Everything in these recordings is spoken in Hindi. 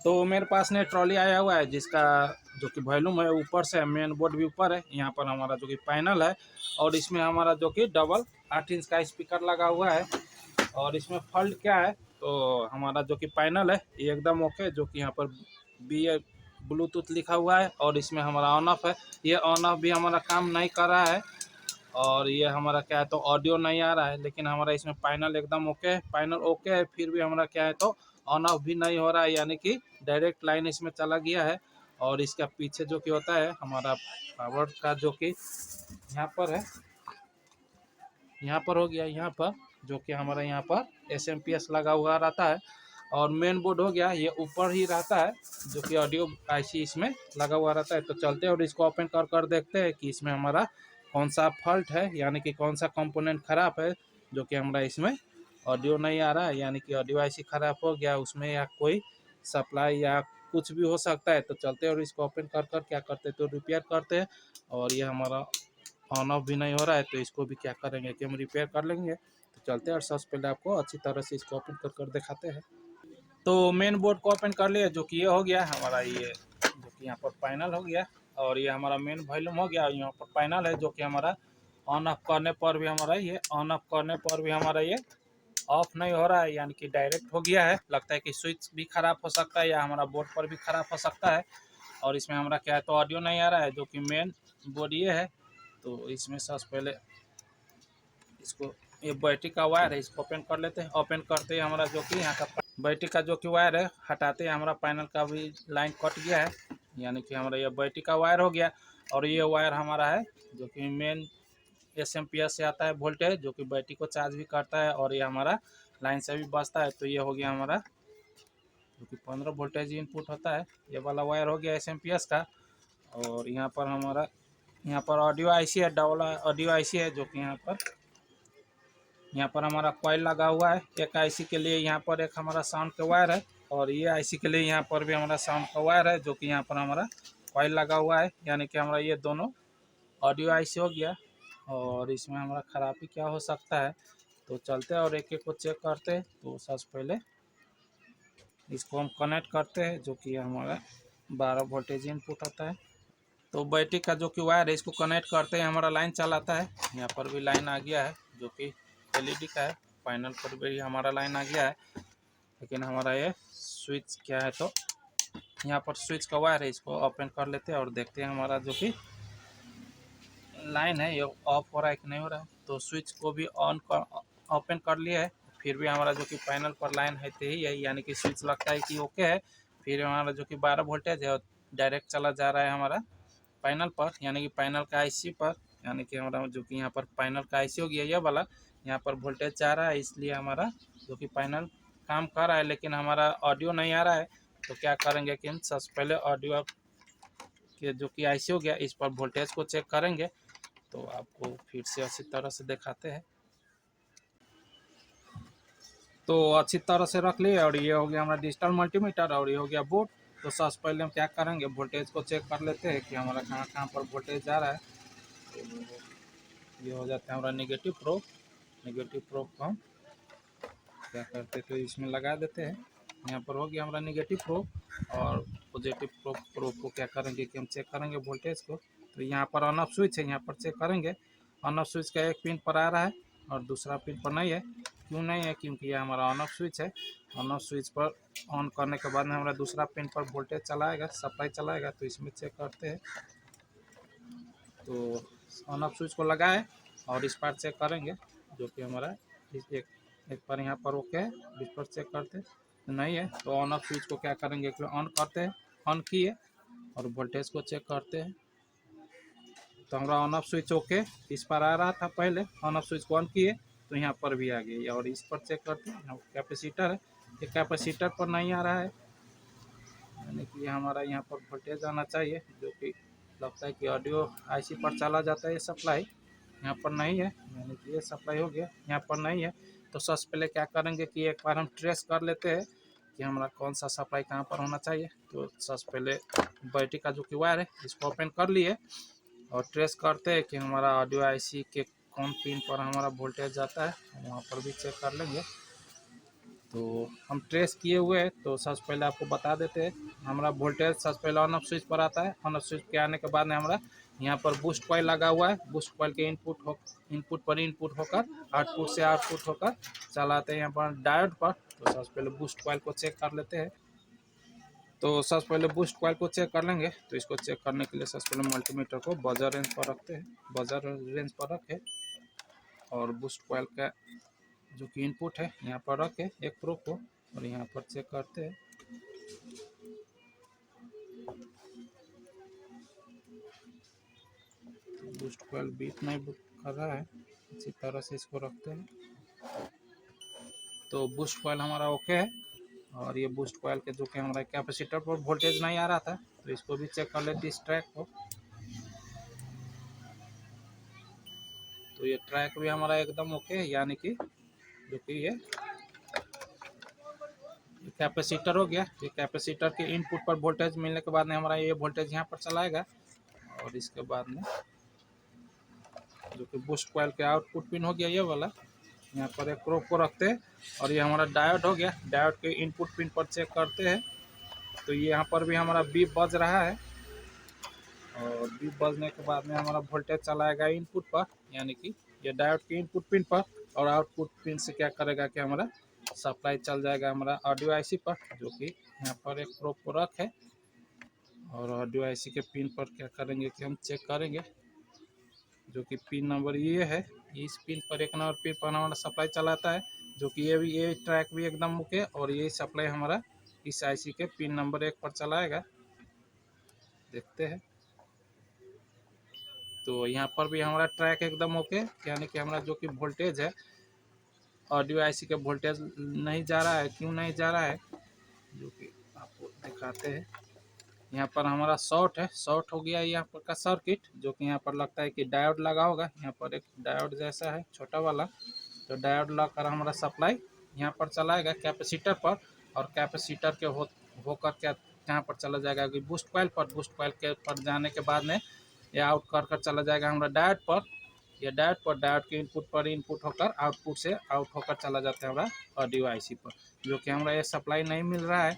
तो मेरे पास ने ट्रॉली आया हुआ है जिसका जो कि वॉल्यूम है ऊपर से, मेन बोर्ड भी ऊपर है। यहाँ पर हमारा जो कि पैनल है और इसमें हमारा जो कि डबल 8 इंच का स्पीकर लगा हुआ है। और इसमें फॉल्ट क्या है, तो हमारा जो कि पैनल है ये एकदम ओके, जो कि यहाँ पर बी ब्लूटूथ लिखा हुआ है और इसमें हमारा ऑन ऑफ है। ये ऑन ऑफ भी हमारा काम नहीं कर रहा है और ये हमारा क्या है तो ऑडियो नहीं आ रहा है, लेकिन हमारा इसमें पैनल एकदम ओके है। पैनल ओके है फिर भी हमारा क्या है तो ऑन ऑफ भी नहीं हो रहा है, यानी कि डायरेक्ट लाइन इसमें चला गया है। और इसका पीछे जो कि होता है हमारा पावर का जो कि यहाँ पर है, यहाँ पर हो गया, यहाँ पर जो कि हमारा यहाँ पर एसएमपीएस लगा हुआ रहता है। और मेन बोर्ड हो गया ये ऊपर ही रहता है, जो कि ऑडियो आईसी इसमें लगा हुआ रहता है। तो चलते हैं और इसको ओपन कर देखते हैं कि इसमें हमारा कौन सा फॉल्ट है, यानी कि कौन सा कंपोनेंट खराब है जो कि हमारा इसमें ऑडियो नहीं आ रहा है, यानी कि ऑडियो आईसी खराब हो गया उसमें, या कोई सप्लाई या कुछ भी हो सकता है। तो चलते हैं और इसको ओपन कर क्या करते हैं तो रिपेयर करते हैं। और ये हमारा ऑन ऑफ भी नहीं हो रहा है, तो इसको भी क्या करेंगे कि हम रिपेयर कर लेंगे। तो चलते हैं और सबसे पहले आपको अच्छी तरह से इसको ओपन कर दिखाते हैं। तो मेन बोर्ड को ओपन कर लिया, जो कि ये हो गया हमारा, ये जो कि यहाँ पर पैनल हो गया और ये हमारा मेन वॉल्यूम हो गया। यहाँ पर पैनल है जो कि हमारा ऑन ऑफ करने पर भी हमारा ये ऑन ऑफ करने पर भी हमारा ये ऑफ नहीं हो रहा है, यानी कि डायरेक्ट हो गया है। लगता है कि स्विच भी खराब हो सकता है या हमारा बोर्ड पर भी खराब हो सकता है। और इसमें हमारा क्या है तो ऑडियो नहीं आ रहा है, जो कि मेन बोर्ड ये है। तो इसमें सबसे पहले इसको, ये बैटरी का वायर है, इसको ओपन कर लेते हैं। ओपन करते ही हमारा जो कि यहाँ का बैटरी का जो कि वायर है हटाते हैं, हमारा पैनल का भी लाइन कट गया है, यानी कि हमारा ये बैटरी का वायर हो गया। और ये वायर हमारा है जो कि मेन एसएमपीएस से आता है वोल्टेज, जो कि बैटरी को चार्ज भी करता है और ये हमारा लाइन से भी बचता है। तो ये हो गया हमारा जो कि 15 वोल्टेज इनपुट होता है, ये वाला वायर हो गया एसएमपीएस का। और यहाँ पर हमारा यहाँ पर ऑडियो आईसी है, डबल ऑडियो आईसी है, जो कि यहाँ पर हमारा कॉइल लगा हुआ है। एक आईसी के लिए यहाँ पर एक हमारा साउंड का वायर है और ये आईसी के लिए यहाँ पर भी हमारा साउंड का वायर है, जो कि यहाँ पर हमारा कॉइल लगा हुआ है, यानी कि हमारा ये दोनों ऑडियो आईसी हो गया। और इसमें हमारा खराबी क्या हो सकता है, तो चलते हैं और एक एक को चेक करते हैं। तो सबसे पहले इसको हम कनेक्ट करते हैं, जो कि हमारा 12 वोल्टेज इनपुट होता है। तो बैटरी का जो कि वायर है इसको कनेक्ट करते हैं, हमारा लाइन चलाता है। यहाँ पर भी लाइन आ गया है, जो कि एलईडी का है। पैनल पर भी हमारा लाइन आ गया है, लेकिन हमारा ये स्विच क्या है तो यहाँ पर स्विच का वायर है, इसको ओपन कर लेते हैं और देखते हैं हमारा जो कि लाइन है ये ऑफ हो रहा है कि नहीं हो रहा है। तो स्विच को भी ओपन कर लिया है, फिर भी हमारा जो कि पैनल पर लाइन है तो ही है, यानी कि स्विच लगता है कि ओके है। फिर हमारा जो कि 12 वोल्टेज है डायरेक्ट चला जा रहा है हमारा पैनल पर, यानी कि पैनल का आईसी पर, यानी कि हमारा जो कि यहाँ पर पैनल का आईसी हो गया ये वाला, यहाँ पर वोल्टेज जा रहा है, इसलिए हमारा जो कि पैनल काम कर रहा है, लेकिन हमारा ऑडियो नहीं आ रहा है। तो क्या करेंगे कि हम सबसे पहले ऑडियो के जो कि आईसी हो गया इस पर वोल्टेज को चेक करेंगे। तो आपको फिर से अच्छी तरह से दिखाते हैं। तो अच्छी तरह से रख लिए और ये हो गया हमारा डिजिटल मल्टीमीटर और ये हो गया बोर्ड। तो सबसे पहले हम क्या करेंगे वोल्टेज को चेक कर लेते हैं कि हमारा कहाँ कहाँ पर वोल्टेज जा रहा है। तो ये हो जाता है हमारा नेगेटिव प्रोब। नेगेटिव प्रोब को हम क्या करते तो इसमें लगा देते हैं। यहाँ पर हो गया हमारा नेगेटिव प्रोब। और पॉजिटिव प्रोब को क्या करेंगे कि हम चेक करेंगे वोल्टेज को। तो यहाँ पर ऑन ऑफ स्विच है, यहाँ पर चेक करेंगे। ऑन ऑफ स्विच का एक पिन पर आ रहा है और दूसरा पिन पर नहीं है। क्यों नहीं है, क्योंकि ये हमारा ऑन ऑफ स्विच है। ऑन ऑफ स्विच पर ऑन करने के बाद में हमारा दूसरा पिन पर वोल्टेज चलाएगा, सप्लाई चलाएगा। तो इसमें चेक करते हैं। तो ऑन ऑफ स्विच को लगाए और इस पर चेक करेंगे, जो कि हमारा एक पर यहाँ पर ओके है, इस पर चेक करते तो नहीं है। तो ऑन ऑफ स्विच को क्या करेंगे कि ऑन करते हैं, ऑन किए और वोल्टेज को चेक करते हैं। तो हमारा ऑन ऑफ स्विच ओके इस पर आ रहा था पहले, ऑन ऑफ स्विच को ऑन किए तो यहाँ पर भी आ गई। और इस पर चेक करते हैं, कैपेसिटर है, ये कैपेसिटर पर नहीं आ रहा है, यानी कि हमारा यहाँ पर वोल्टेज आना चाहिए, जो कि लगता है कि ऑडियो आईसी पर चला जाता है। ये सप्लाई यहाँ पर नहीं है, यानी कि ये सप्लाई हो गया, यहाँ पर नहीं है। तो सबसे पहले क्या करेंगे कि एक बार हम ट्रेस कर लेते हैं कि हमारा कौन सा सप्लाई कहाँ पर होना चाहिए। तो सबसे पहले बैटरी का जो कि वायर है इसको ओपन कर लिए और ट्रेस करते हैं कि हमारा ऑडियो आईसी के कौन पिन पर हमारा वोल्टेज जाता है, वहाँ पर भी चेक कर लेंगे। तो हम ट्रेस किए हुए हैं, तो सबसे पहले आपको बता देते हैं। हमारा वोल्टेज सबसे पहले ऑन ऑफ स्विच पर आता है। ऑन ऑफ स्विच के आने के बाद में हमारा यहाँ पर बूस्ट कॉइल लगा हुआ है। बूस्ट कॉइल के इनपुट पर इनपुट होकर आउटपुट से आउटपुट होकर चलाते हैं यहाँ पर डायोड पर। तो सबसे पहले बूस्ट कॉइल को चेक कर लेते हैं। तो सबसे पहले बूस्ट कॉइल को चेक कर लेंगे। तो इसको चेक करने के लिए सबसे पहले मल्टीमीटर को बजर रेंज पर रखते हैं। बजर रेंज पर रखें और बूस्ट कॉइल का जो कि इनपुट है यहाँ पर रखें एक प्रो को, और यहाँ पर चेक करते हैं। बूस्ट कॉइल बीट नहीं कर रहा है, इसी तरह से इसको रखते हैं। तो बूस्ट कॉइल हमारा ओके है। और ये बूस्ट कॉइल के जो कि हमारा कैपेसिटर पर वोल्टेज नहीं आ रहा था, तो इसको भी चेक कर लेते इस ट्रैक को। तो ये ट्रैक भी हमारा एकदम ओके है, यानी कि जो कि ये कैपेसिटर हो गया। ये कैपेसिटर के इनपुट पर वोल्टेज मिलने के बाद में हमारा ये वोल्टेज यहाँ पर चलाएगा। और इसके बाद में जो कि बूस्ट कॉइल के आउटपुट पिन हो गया ये वाला, यहाँ पर एक प्रोब को रखते हैं। और ये हमारा डायोड हो गया। डायोड के इनपुट पिन पर चेक करते हैं। तो ये यहाँ पर भी हमारा बीप बज रहा है, और बीप बजने के बाद में हमारा वोल्टेज चलाएगा इनपुट पर, यानी कि ये डायोड के इनपुट पिन पर। और आउटपुट पिन से क्या करेगा कि हमारा सप्लाई चल जाएगा हमारा ऑडियो आईसी पर, जो कि यहाँ पर एक प्रोब को रख है। और ऑडियो आईसी के पिन पर क्या करेंगे कि हम चेक करेंगे, जो कि पिन नंबर ये है। इस पिन पर एक नंबर पिन पर हमारा सप्लाई चलाता है, जो कि ये ट्रैक भी एकदम ओके। और ये सप्लाई हमारा इस आईसी के पिन नंबर 1 पर चलाएगा। देखते हैं। तो यहाँ पर भी हमारा ट्रैक एकदम ओके, यानी कि हमारा जो कि वोल्टेज है ऑडियो आईसी के वोल्टेज नहीं जा रहा है। क्यों नहीं जा रहा है, जो कि आपको दिखाते हैं। यहाँ पर हमारा शॉर्ट है, शॉर्ट हो गया यहाँ पर का सर्किट, जो कि यहाँ पर लगता है कि डायोड लगा होगा। यहाँ पर एक डायोड जैसा है छोटा वाला, तो डायोड लगाकर हमारा सप्लाई यहाँ पर चलाएगा कैपेसिटर पर। और कैपेसिटर के होकर क्या यहाँ पर चला जाएगा कि बूस्ट कॉइल पर। बूस्ट कॉइल के पर जाने के बाद में ये आउट कर चला जाएगा हमारा डायोड पर। ये डायोड पर, डायोड के इनपुट पर इनपुट होकर आउटपुट से आउट होकर चला जाता है हमारा ऑडियो आईसी पर, जो कि हमारा ये सप्लाई नहीं मिल रहा है।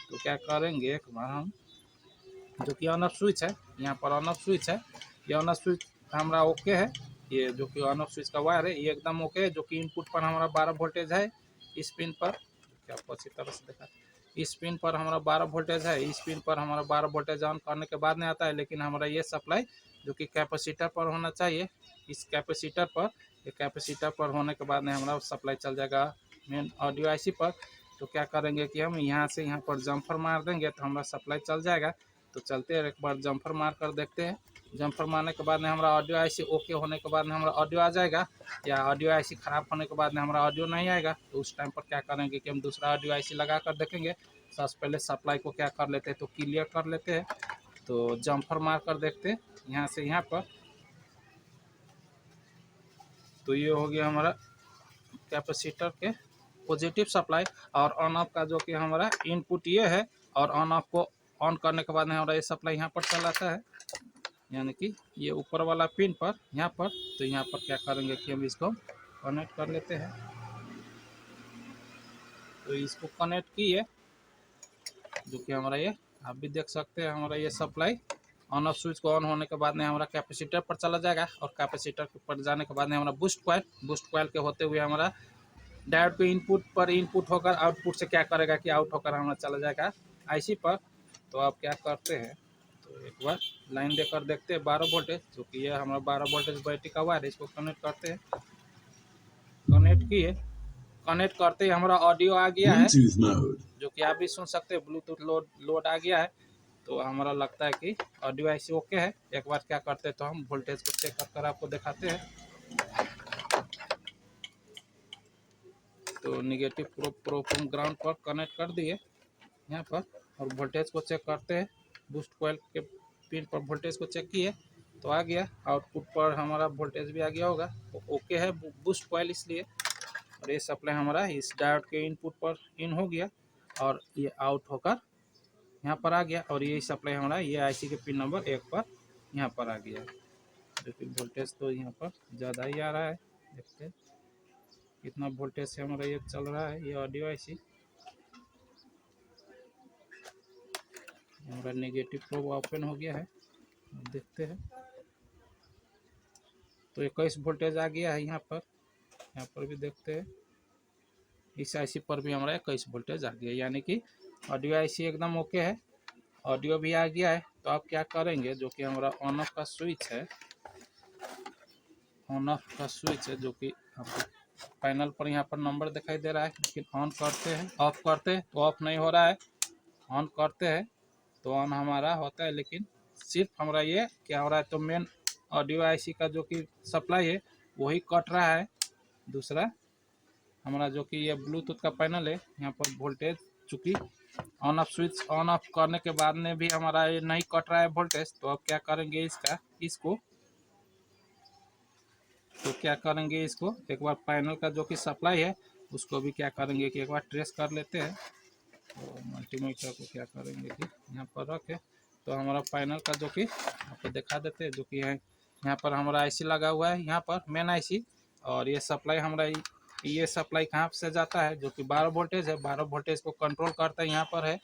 तो क्या करेंगे, एक बार हम जो कि ऑन ऑफ स्विच है, यहाँ पर ऑन ऑफ स्विच है। ये ऑन ऑफ स्विच हमारा ओके है। ये जो कि ऑन ऑफ स्विच का वायर है ये एकदम ओके है, जो कि इनपुट पर हमारा 12 वोल्टेज है। इस पिन पर क्या आपको अच्छी तरह से देखा, इस पिन पर हमारा 12 वोल्टेज है। इस पिन पर हमारा 12 वोल्टेज ऑन करने के बाद में आता है, लेकिन हमारा ये सप्लाई जो कि कैपेसिटर पर होना चाहिए, इस कैपेसिटर पर। ये कैपेसिटर पर होने के बाद में हमारा सप्लाई चल जाएगा मेन ऑडियो आईसी पर। तो क्या करेंगे कि हम यहाँ से यहाँ पर जम्फर मार देंगे, तो हमारा सप्लाई चल जाएगा। तो चलते हैं, एक बार जम्फर मार कर देखते हैं। जम्फर मारने के बाद में हमारा ऑडियो आईसी ओके होने के बाद में हमारा ऑडियो आ जाएगा, या ऑडियो आईसी ख़राब होने के बाद में हमारा ऑडियो नहीं आएगा। तो उस टाइम पर क्या करेंगे कि हम दूसरा ऑडियो आईसी लगा कर देखेंगे। सबसे पहले सप्लाई को क्या कर लेते हैं, तो क्लियर कर लेते हैं। तो जम्फर मार कर देखते हैं यहाँ से यहाँ पर। तो ये हो गया हमारा कैपेसिटर के पॉजिटिव सप्लाई। और ऑन ऑफ का जो कि हमारा इनपुट ये है, और ऑन ऑफ को ऑन करने के बाद में हमारा ये सप्लाई यहाँ पर चलाता है, यानी कि ये ऊपर वाला पिन पर यहाँ पर। तो यहाँ पर क्या करेंगे कि हम इसको कनेक्ट कर लेते हैं। तो इसको कनेक्ट किए, जो कि हमारा ये आप भी देख सकते हैं, हमारा ये सप्लाई ऑन ऑफ स्विच को ऑन होने के बाद में हमारा कैपेसिटर पर चला जाएगा। और कैपेसिटर पर जाने के बाद में हमारा बूस्ट कॉइल के होते हुए हमारा डायोड के इनपुट पर इनपुट होकर आउटपुट से क्या करेगा कि आउट होकर हमारा चला जाएगा आईसी पर। तो आप क्या करते हैं, तो एक बार लाइन देकर देखते हैं 12 वोल्टेज, जो कि ये हमारा 12 वोल्टेज बैटरी का वायर है। इसको कनेक्ट करते हैं। कनेक्ट किए, कनेक्ट करते ही हमारा ऑडियो आ गया है, जो कि आप भी सुन सकते हैं। ब्लूटूथ लोड आ गया है। तो हमारा लगता है कि ऑडियो आईसी ओके है। एक बार क्या करते हैं, तो हम वोल्टेज को चेक कर आपको दिखाते हैं। तो निगेटिव प्रोब हम ग्राउंड पर कनेक्ट कर दिए यहाँ पर। और वोल्टेज को चेक करते हैं। बूस्ट कॉइल के पिन पर वोल्टेज को चेक किए, तो आ गया। आउटपुट पर हमारा वोल्टेज भी आ गया होगा, तो ओके है बूस्ट कॉइल इसलिए। और ये सप्लाई हमारा इस डायोड के इनपुट पर इन हो गया, और ये आउट होकर यहाँ पर आ गया। और ये सप्लाई हमारा ये आईसी के पिन नंबर 1 पर यहाँ पर आ गया। जो कि वोल्टेज तो यहाँ पर ज़्यादा ही आ रहा है, देखते हैं कितना वोल्टेज से हमारा ये चल रहा है। ये ऑडियो आईसी हमारा नेगेटिव प्रोब ओपन हो गया है, देखते हैं। तो 21 वोल्टेज आ गया है यहाँ पर भी देखते हैं। इस आईसी पर भी हमारा 21 वोल्टेज आ गया, यानी कि ऑडियो आईसी एकदम ओके है, ऑडियो भी आ गया है। तो आप क्या करेंगे, जो कि हमारा ऑन ऑफ का स्विच है, ऑन ऑफ का स्विच है, जो कि आपको पैनल पर यहाँ पर नंबर दिखाई दे रहा है, लेकिन ऑन करते हैं, ऑफ करते हैं तो ऑफ नहीं हो रहा है, ऑन करते हैं तो ऑन हमारा होता है। लेकिन सिर्फ हमारा ये क्या हो रहा है, तो मेन ऑडियो आईसी का जो कि सप्लाई है वही कट रहा है। दूसरा हमारा जो कि ये ब्लूटूथ का पैनल है, यहाँ पर वोल्टेज चूँकि on off switch on off करने के बाद में भी हमारा ये नहीं कट रहा है वोल्टेज। तो अब क्या करेंगे, इसको एक बार पैनल का जो कि सप्लाई है उसको भी क्या करेंगे कि एक बार ट्रेस कर लेते हैं। तो मल्टीमीटर को क्या करेंगे कि यहाँ पर रखे, तो हमारा पैनल का जो कि आपको दिखा देते हैं, जो कि है यहाँ पर हमारा आईसी लगा हुआ है, यहाँ पर मेन आईसी। और ये सप्लाई हमारा ये सप्लाई कहाँ से जाता है, जो कि 12 वोल्टेज है, 12 वोल्टेज को कंट्रोल करता है। यहाँ पर है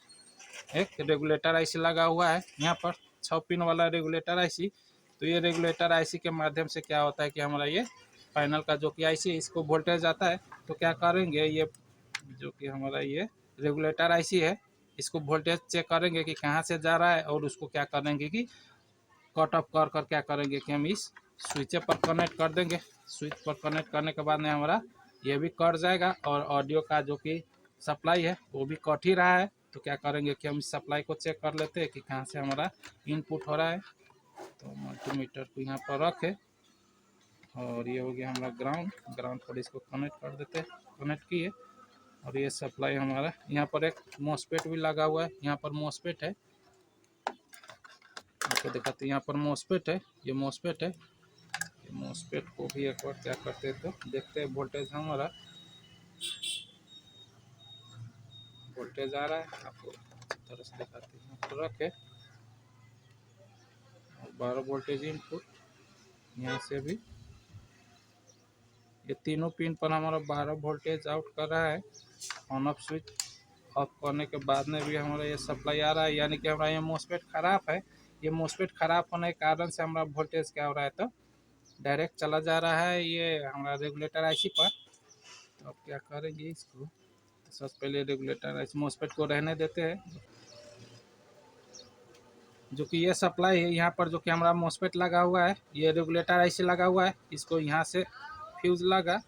एक रेगुलेटर आईसी लगा हुआ है, यहाँ पर 6 पिन वाला रेगुलेटर आईसी। तो ये रेगुलेटर आईसी के माध्यम से क्या होता है कि हमारा ये पैनल का जो कि आईसी इसको वोल्टेज आता है। तो क्या करेंगे, ये जो कि हमारा ये रेगुलेटर आईसी है, इसको वोल्टेज चेक करेंगे कि कहाँ से जा रहा है, और उसको क्या करेंगे कि कट ऑफ कर क्या करेंगे कि हम इस स्विच पर कनेक्ट कर देंगे। स्विच पर कनेक्ट करने के बाद में हमारा ये भी कट जाएगा, और ऑडियो का जो कि सप्लाई है वो भी कट ही रहा है। तो क्या करेंगे कि हम इस सप्लाई को चेक कर लेते हैं कि कहाँ से हमारा इनपुट हो रहा है। तो मल्टीमीटर को यहाँ पर रखे, और ये हो गया हमारा ग्राउंड पर इसको कनेक्ट कर देते हैं, कनेक्ट किए। और ये सप्लाई हमारा यहाँ पर एक मॉसफेट भी लगा हुआ है, यहाँ पर मॉसफेट है, आपको दिखाते हैं। यहाँ पर मॉसफेट है, ये मॉसफेट है। ये मॉसफेट को भी एक बार क्या करते हैं, तो देखते हैं वोल्टेज हमारा वोल्टेज आ रहा है, आपको अच्छी तरह से दिखाते हैं। यहाँ पर रखे, और 12 वोल्टेज इनपुट, यहाँ से भी ये तीनों पिन पर हमारा 12 वोल्टेज आउट कर रहा है। ऑन ऑफ स्विच ऑफ करने के बाद में भी हमारा ये सप्लाई आ रहा है, यानी कि हमारा ये मॉसफेट खराब है। ये मॉसफेट खराब होने के कारण से हमारा वोल्टेज क्या हो रहा है, तो डायरेक्ट चला जा रहा है ये हमारा रेगुलेटर आईसी पर। तो अब क्या करेंगे इसको, तो सबसे पहले रेगुलेटर आईसी मॉसफेट को रहने देते हैं, जो कि ये सप्लाई है। यहाँ पर जो कि हमारा मॉसफेट लगा हुआ है, ये रेगुलेटर आईसी लगा हुआ है, इसको यहाँ से फ्यूज लगा,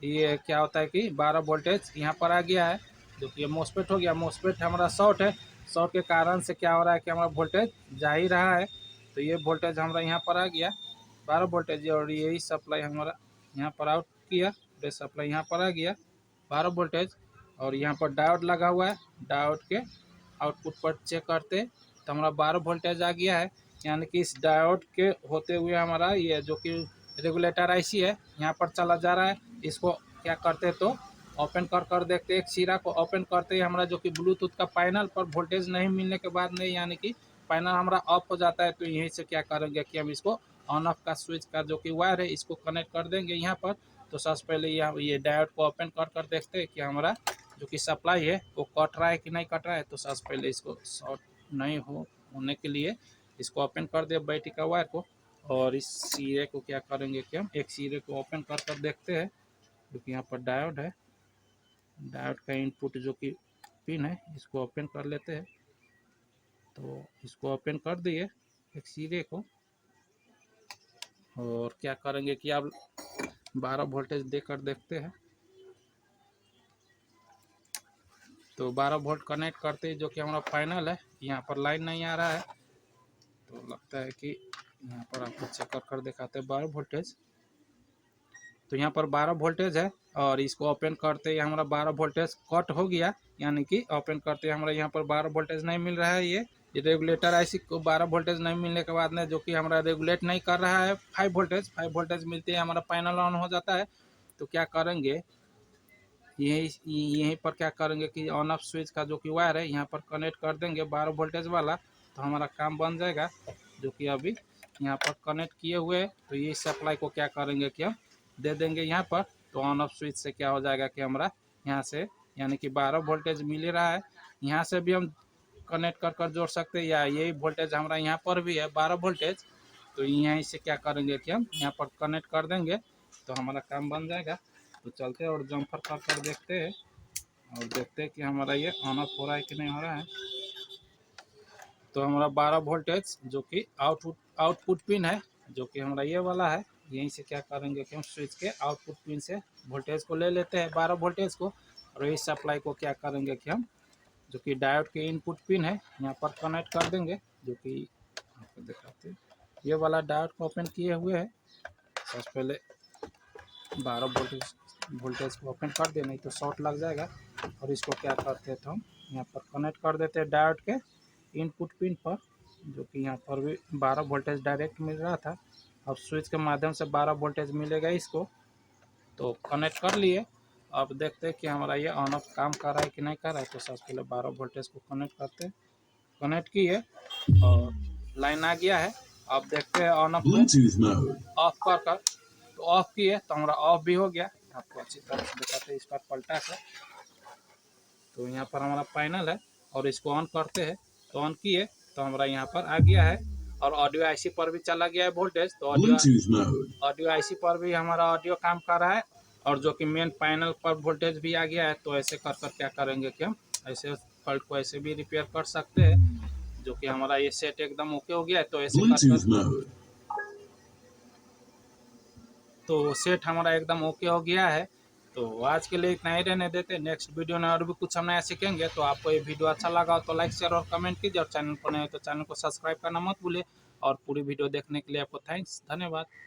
ये क्या होता है कि 12 वोल्टेज यहाँ पर आ गया है, जो कि ये मॉसफेट हो गया। मॉसफेट हमारा शॉर्ट है, शॉर्ट के कारण से क्या हो रहा है कि हमारा वोल्टेज जा ही रहा है। तो ये वोल्टेज हमारा यहाँ पर आ गया 12 वोल्टेज, और यही सप्लाई हमारा यहाँ पर आउट किया, ये सप्लाई यहाँ पर आ गया 12 वोल्टेज। और यहाँ पर डायोड लगा हुआ है, डायोड के आउटपुट पर चेक करते तो हमारा 12 वोल्टेज आ गया है। यानी कि इस डायोड के होते हुए हमारा ये जो कि रेगुलेटर आईसी है यहाँ पर चला जा रहा है। इसको क्या करते तो ओपन कर देखते, एक सिरा को ओपन करते ही हमारा जो कि ब्लूटूथ का पैनल पर वोल्टेज नहीं मिलने के बाद में, यानी कि पैनल हमारा ऑफ हो जाता है। तो यहीं से क्या करेंगे कि हम इसको ऑन ऑफ का स्विच का जो कि वायर है इसको कनेक्ट कर देंगे यहाँ पर। तो सबसे पहले ये डायोड को ओपन कर देखते हैं कि हमारा जो कि सप्लाई है वो कट रहा है कि नहीं कट रहा है। तो सबसे पहले इसको शॉर्ट नहीं होने के लिए इसको ओपन कर दे बैटरी का वायर को, और इस सिरे को क्या करेंगे कि हम एक सिरे को ओपन कर देखते हैं, क्योंकि यहाँ पर डायोड है, डायोड का इनपुट जो कि पिन है इसको ओपन कर लेते हैं। तो इसको ओपन कर दिए एक सिरे को, और क्या करेंगे कि अब 12 वोल्टेज देकर देखते हैं। तो 12 वोल्ट कनेक्ट करते ही जो कि हमारा पैनल है यहाँ पर लाइन नहीं आ रहा है, तो लगता है कि यहाँ पर आपको चेक कर दिखाते हैं 12 वोल्टेज। तो यहाँ पर 12 वोल्टेज है, और इसको ओपन करते ही हमारा 12 वोल्टेज कट हो गया, यानी कि ओपन करते ही हमारा यहाँ पर 12 वोल्टेज नहीं मिल रहा है। ये रेगुलेटर आईसी को 12 वोल्टेज नहीं मिलने के बाद में जो कि हमारा रेगुलेट नहीं कर रहा है 5 वोल्टेज मिलते ही हमारा पैनल ऑन हो जाता है। तो क्या करेंगे, यहीं पर क्या करेंगे कि ऑन ऑफ स्विच का जो कि वायर है यहाँ पर कनेक्ट कर देंगे 12 वोल्टेज वाला, तो हमारा काम बन जाएगा। जो कि अभी यहाँ पर कनेक्ट किए हुए, तो ये सप्लाई को क्या करेंगे कि हम दे देंगे यहाँ पर। तो ऑन ऑफ स्विच से क्या हो जाएगा कि हमारा यहाँ से यानी कि 12 वोल्टेज मिल रहा है। यहाँ से भी हम कनेक्ट कर जोड़ सकते हैं, या यही वोल्टेज हमारा यहाँ पर भी है 12 वोल्टेज, तो यहीं से क्या करेंगे कि हम यहाँ पर कनेक्ट कर देंगे तो हमारा काम बन जाएगा। तो चलते हैं और जम्पर कर देखते हैं और देखते हैं कि हमारा ये ऑन ऑफ हो रहा है कि नहीं हो रहा है। तो हमारा 12 वोल्टेज जो कि आउटपुट पिन है, जो कि हमारा ये वाला है, यहीं से क्या करेंगे कि हम स्विच के आउटपुट पिन से वोल्टेज को ले लेते हैं 12 वोल्टेज को, और इस सप्लाई को क्या करेंगे कि हम जो कि डायोड के इनपुट पिन है यहाँ पर कनेक्ट कर देंगे। जो कि आपको दिखाते हैं, ये वाला डायोड को ओपन किए हुए है। सबसे पहले 12 वोल्टेज को ओपन कर दे, नहीं तो शॉर्ट लग जाएगा। और इसको क्या करते हैं तो हम यहाँ पर कनेक्ट कर देते हैं डायोड के इनपुट पिन पर, जो कि यहाँ पर भी 12 वोल्टेज डायरेक्ट मिल रहा था। अब स्विच के माध्यम से 12 वोल्टेज मिलेगा इसको, तो कनेक्ट कर लिए। अब देखते हैं कि हमारा ये ऑन ऑफ काम कर रहा है कि नहीं कर रहा है। तो सबसे पहले 12 वोल्टेज को कनेक्ट करते हैं, कनेक्ट किए और लाइन आ गया है। अब देखते हैं ऑन ऑफ ऑफ कर तो ऑफ किए तो हमारा ऑफ भी हो गया। आपको अच्छी तरह से दिखाते हैं इस पर पलटा कर। तो यहाँ पर हमारा पैनल है और इसको ऑन करते हैं, तो ऑन किए तो हमारा यहाँ पर आ गया है और ऑडियो आईसी पर भी चला गया है वोल्टेज। तो ऑडियो आईसी पर भी हमारा ऑडियो काम कर रहा है और जो कि मेन पैनल पर वोल्टेज भी आ गया है। तो ऐसे कर क्या करेंगे कि हम ऐसे फॉल्ट को ऐसे भी रिपेयर कर सकते हैं। जो कि हमारा ये सेट एकदम ओके हो गया है। तो ऐसे तो सेट हमारा एकदम ओके हो गया है। तो आज के लिए इतना ही रहने देते हैं, नेक्स्ट वीडियो में और भी कुछ हम नया सीखेंगे। तो आपको ये वीडियो अच्छा लगा तो लाइक शेयर और कमेंट कीजिए, और चैनल पर नए हो तो चैनल को सब्सक्राइब करना मत भूलिए। और पूरी वीडियो देखने के लिए आपको थैंक्स, धन्यवाद।